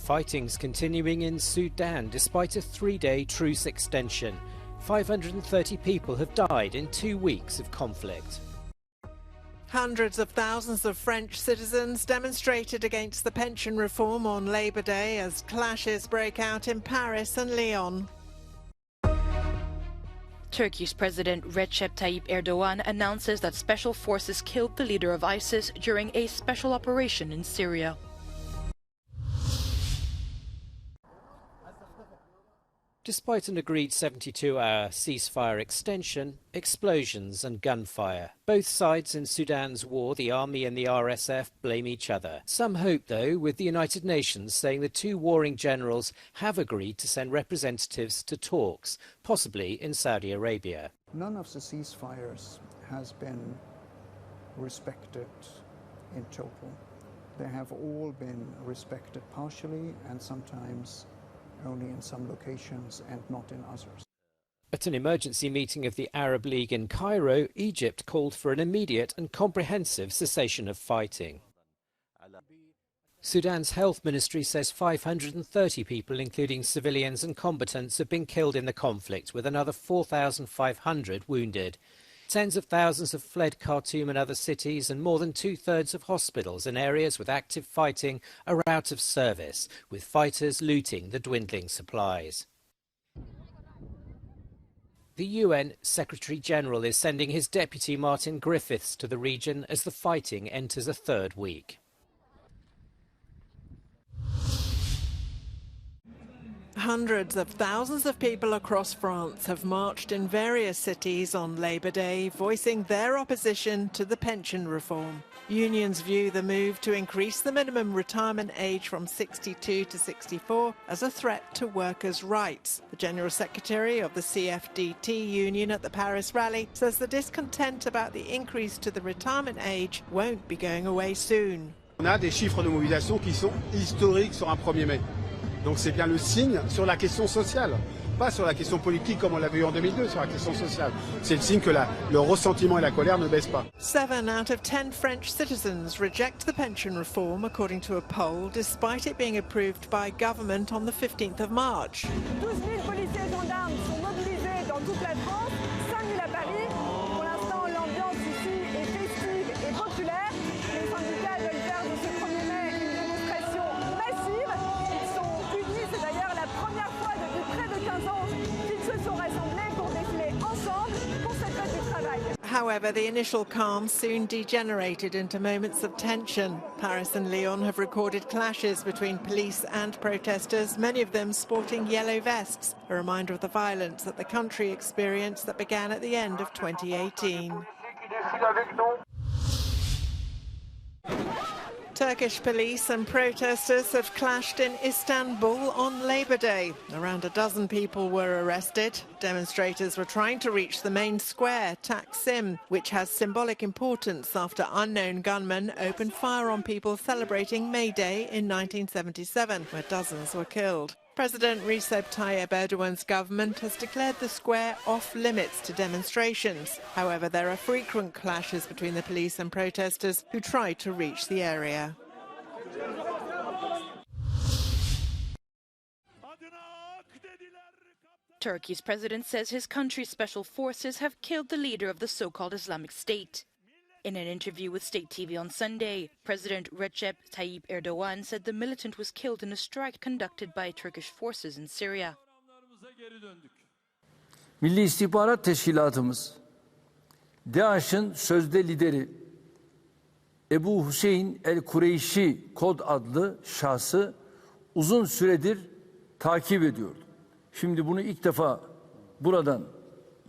Fighting's continuing in Sudan despite a 3-day truce extension. 530 people have died in 2 weeks of conflict. Hundreds of thousands of French citizens demonstrated against the pension reform on Labour Day as clashes break out in Paris and Lyon. Turkey's President Recep Tayyip Erdogan announces that special forces killed the leader of ISIS during a special operation in Syria. Despite an agreed 72-hour ceasefire extension, explosions and gunfire. Both sides in Sudan's war, the army and the RSF, blame each other. Some hope, though, with the United Nations saying the two warring generals have agreed to send representatives to talks, possibly in Saudi Arabia. None of the ceasefires has been respected in total. They have all been respected partially and sometimes only in some locations and not in others. At an emergency meeting of the Arab League in Cairo, Egypt called for an immediate and comprehensive cessation of fighting. Sudan's health ministry says 530 people, including civilians and combatants, have been killed in the conflict, with another 4,500 wounded. Tens of thousands have fled Khartoum and other cities, and more than two-thirds of hospitals in areas with active fighting are out of service, with fighters looting the dwindling supplies. The UN Secretary-General is sending his deputy Martin Griffiths to the region as the fighting enters a third week. Hundreds of thousands of people across France have marched in various cities on Labour Day, voicing their opposition to the pension reform. Unions view the move to increase the minimum retirement age from 62 to 64 as a threat to workers' rights. The General Secretary of the CFDT union at the Paris rally says the discontent about the increase to the retirement age won't be going away soon. On a des chiffres de mobilisation qui sont historiques sur un 1er mai. Donc c'est bien le signe sur la question sociale, pas sur la question politique comme on l'avait eu en 2002, sur la question sociale. C'est le signe que le ressentiment et la colère ne baissent pas. 7 out of 10 French citizens reject the pension reform, according to a poll, despite it being approved by government on the 15th of March. 12 000 policiers et gendarmes sont mobilisés dans toute la France, 5 000 à Paris. Pour l'instant, l'ambiance ici est festive et populaire. Les syndicats veulent faire de ce 1er mai une démonstration massive. Ils sont unis, c'est d'ailleurs la première fois depuis près de 15 ans qu'ils se sont rassemblés pour défiler ensemble pour cette fête du travail. However, the initial calm soon degenerated into moments of tension. Paris and Lyon have recorded clashes between police and protesters, many of them sporting yellow vests, a reminder of the violence that the country experienced that began at the end of 2018. Turkish police and protesters have clashed in Istanbul on Labour Day. Around a dozen people were arrested. Demonstrators were trying to reach the main square, Taksim, which has symbolic importance after unknown gunmen opened fire on people celebrating May Day in 1977, where dozens were killed. President Recep Tayyip Erdogan's government has declared the square off-limits to demonstrations. However, there are frequent clashes between the police and protesters who try to reach the area. Turkey's president says his country's special forces have killed the leader of the so-called Islamic State. In an interview with State TV on Sunday, President Recep Tayyip Erdogan said the militant was killed in a strike conducted by Turkish forces in Syria. Milli İstihbarat Teşkilatımız, DAEŞ'in sözde lideri Ebu Hüseyin el-Kureyşi kod adlı şahsı uzun süredir takip ediyordu. Şimdi bunu ilk defa buradan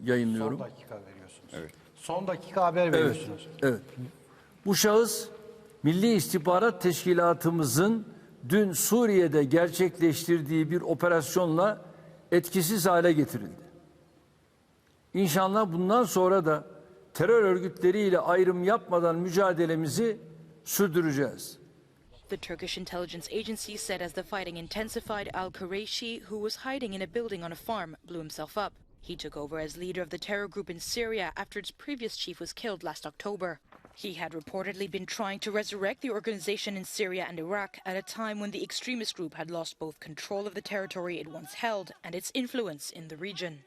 yayınlıyorum. Son dakika veriyorsunuz. Evet. Son dakika haber veriyorsunuz. Evet. Bu şahıs Milli İstihbarat Teşkilatımızın dün Suriye'de gerçekleştirdiği bir operasyonla etkisiz hale getirildi. İnşallah bundan sonra da terör örgütleriyle ayrım yapmadan mücadelemizi sürdüreceğiz. The Turkish intelligence agency said as the fighting intensified, al-Qurayshi, who was hiding in a building on a farm, blew himself up. He took over as leader of the terror group in Syria after its previous chief was killed last October. He had reportedly been trying to resurrect the organization in Syria and Iraq at a time when the extremist group had lost both control of the territory it once held and its influence in the region.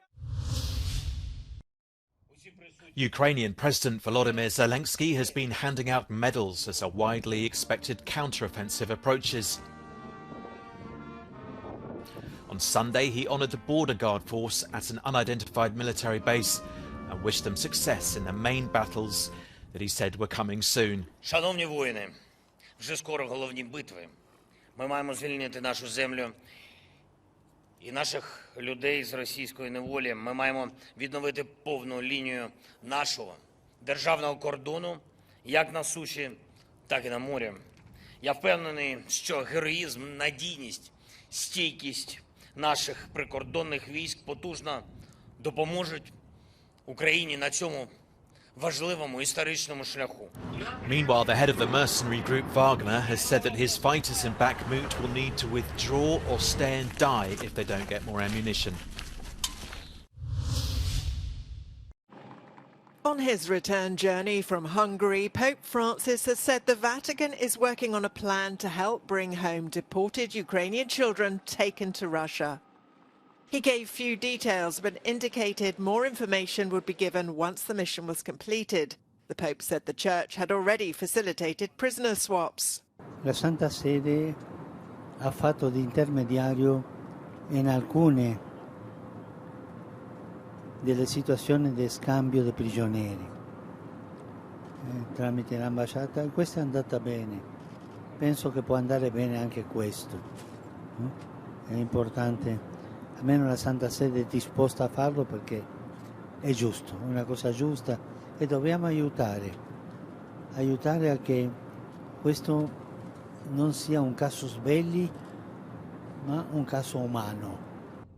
Ukrainian President Volodymyr Zelensky has been handing out medals as a widely expected counter-offensive approaches. On Sunday, he honoured the border guard force at an unidentified military base and wished them success in the main battles that he said were coming soon. Шановні воїни, вже скоро головні битви. Ми маємо звільнити нашу землю і наших людей з російської неволі. Ми маємо відновити повну лінію нашого державного кордону, як на суші, так і на морі. Я впевнений, що героїзм, надійність, стійкість наших прикордонних військ потужно допоможуть Україні на цьому важливому історичному шляху. Meanwhile, the head of the mercenary group Wagner has said that his fighters in Bakhmut will need to withdraw or stay and die if they don't get more ammunition. On his return journey from Hungary, Pope Francis has said the Vatican is working on a plan to help bring home deported Ukrainian children taken to Russia. He gave few details but indicated more information would be given once the mission was completed. The Pope said the Church had already facilitated prisoner swaps. La Santa Sede ha fatto di intermediario in alcune delle situazioni di scambio di prigionieri tramite l'ambasciata. Questa è andata bene. Penso che può andare bene anche questo. È importante. Almeno la Santa Sede è disposta a farlo perché è giusto, è una cosa giusta e dobbiamo aiutare a che questo non sia un casus belli ma un caso umano.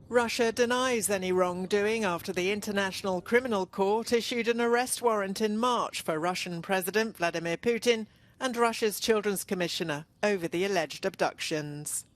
Russia denies any wrongdoing after the International Criminal Court issued an arrest warrant in March for Russian President Vladimir Putin and Russia's Children's Commissioner over the alleged abductions.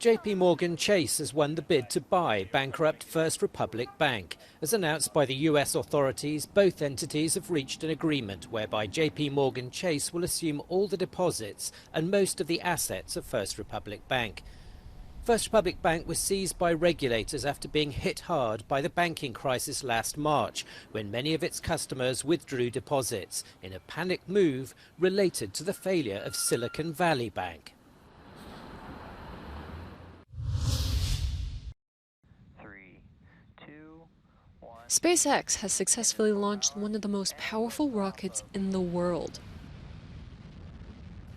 JP Morgan Chase has won the bid to buy bankrupt First Republic Bank. As announced by the US authorities, both entities have reached an agreement whereby JP Morgan Chase will assume all the deposits and most of the assets of First Republic Bank. First Republic Bank was seized by regulators after being hit hard by the banking crisis last March, when many of its customers withdrew deposits in a panic move related to the failure of Silicon Valley Bank. SpaceX has successfully launched one of the most powerful rockets in the world.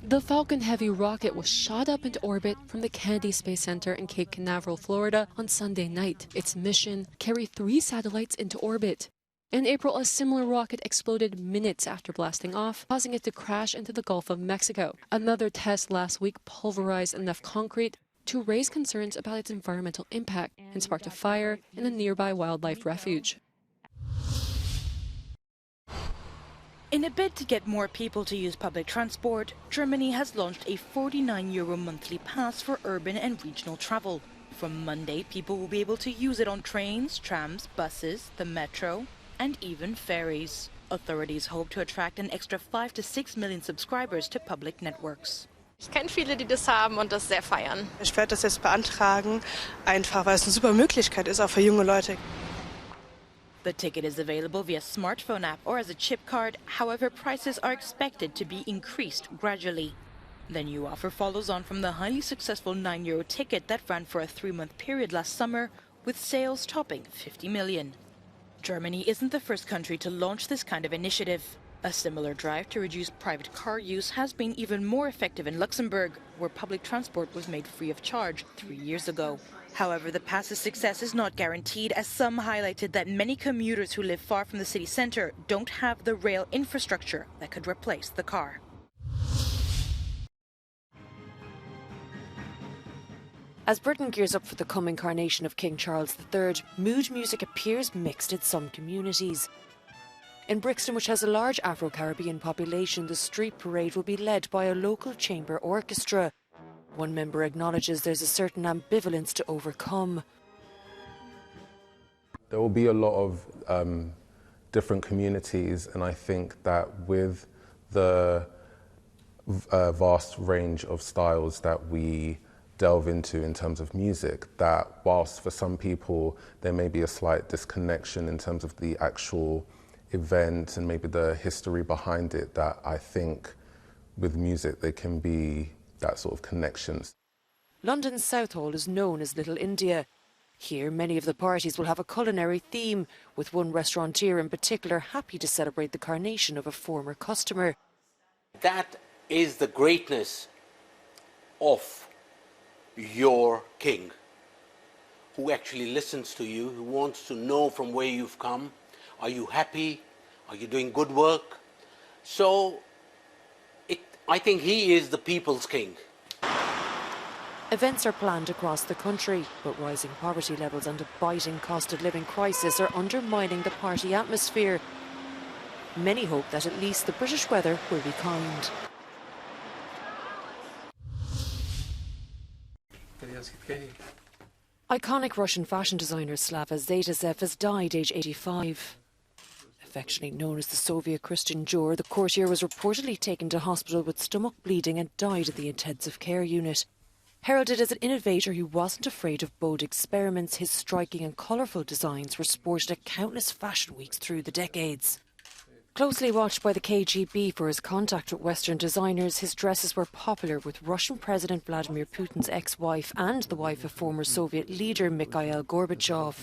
The Falcon Heavy rocket was shot up into orbit from the Kennedy Space Center in Cape Canaveral, Florida on Sunday night. Its mission: carry 3 satellites into orbit. In April, a similar rocket exploded minutes after blasting off, causing it to crash into the Gulf of Mexico. Another test last week pulverized enough concrete to raise concerns about its environmental impact and sparked a fire in a nearby wildlife refuge. In a bid to get more people to use public transport, Germany has launched a €49 monthly pass for urban and regional travel. From Monday, people will be able to use it on trains, trams, buses, the metro, and even ferries. Authorities hope to attract an extra 5 to 6 million subscribers to public networks. Ich kenne viele, die das haben und das sehr feiern. Ich werde das jetzt beantragen, einfach weil es eine super Möglichkeit ist, auch für junge Leute. The ticket is available via smartphone app or as a chip card. However, prices are expected to be increased gradually. The new offer follows on from the highly successful €9 ticket that ran for a 3-month period last summer, with sales topping 50 million. Germany isn't the first country to launch this kind of initiative. A similar drive to reduce private car use has been even more effective in Luxembourg, where public transport was made free of charge 3 years ago. However, the pass's success is not guaranteed, as some highlighted that many commuters who live far from the city centre don't have the rail infrastructure that could replace the car. As Britain gears up for the coming coronation of King Charles III, mood music appears mixed in some communities. In Brixton, which has a large Afro-Caribbean population, the street parade will be led by a local chamber orchestra. One member acknowledges there's a certain ambivalence to overcome. There will be a lot of different communities, and I think that with the vast range of styles that we delve into in terms of music, that whilst for some people there may be a slight disconnection in terms of the actual event and maybe the history behind it, that I think with music there can be that sort of connections. London's Southall is known as Little India. Here, many of the parties will have a culinary theme, with one restaurateur in particular happy to celebrate the coronation of a former customer. That is the greatness of your king, who actually listens to you, who wants to know from where you've come. Are you happy? Are you doing good work? So I think he is the people's king. Events are planned across the country, but rising poverty levels and a biting cost of living crisis are undermining the party atmosphere. Many hope that at least the British weather will be kind. Iconic Russian fashion designer Slava Zaitsev has died aged 85. Affectionately known as the Soviet Christian Dior, the courtier was reportedly taken to hospital with stomach bleeding and died at the intensive care unit. Heralded as an innovator who wasn't afraid of bold experiments, his striking and colourful designs were sported at countless fashion weeks through the decades. Closely watched by the KGB for his contact with Western designers, his dresses were popular with Russian President Vladimir Putin's ex-wife and the wife of former Soviet leader Mikhail Gorbachev.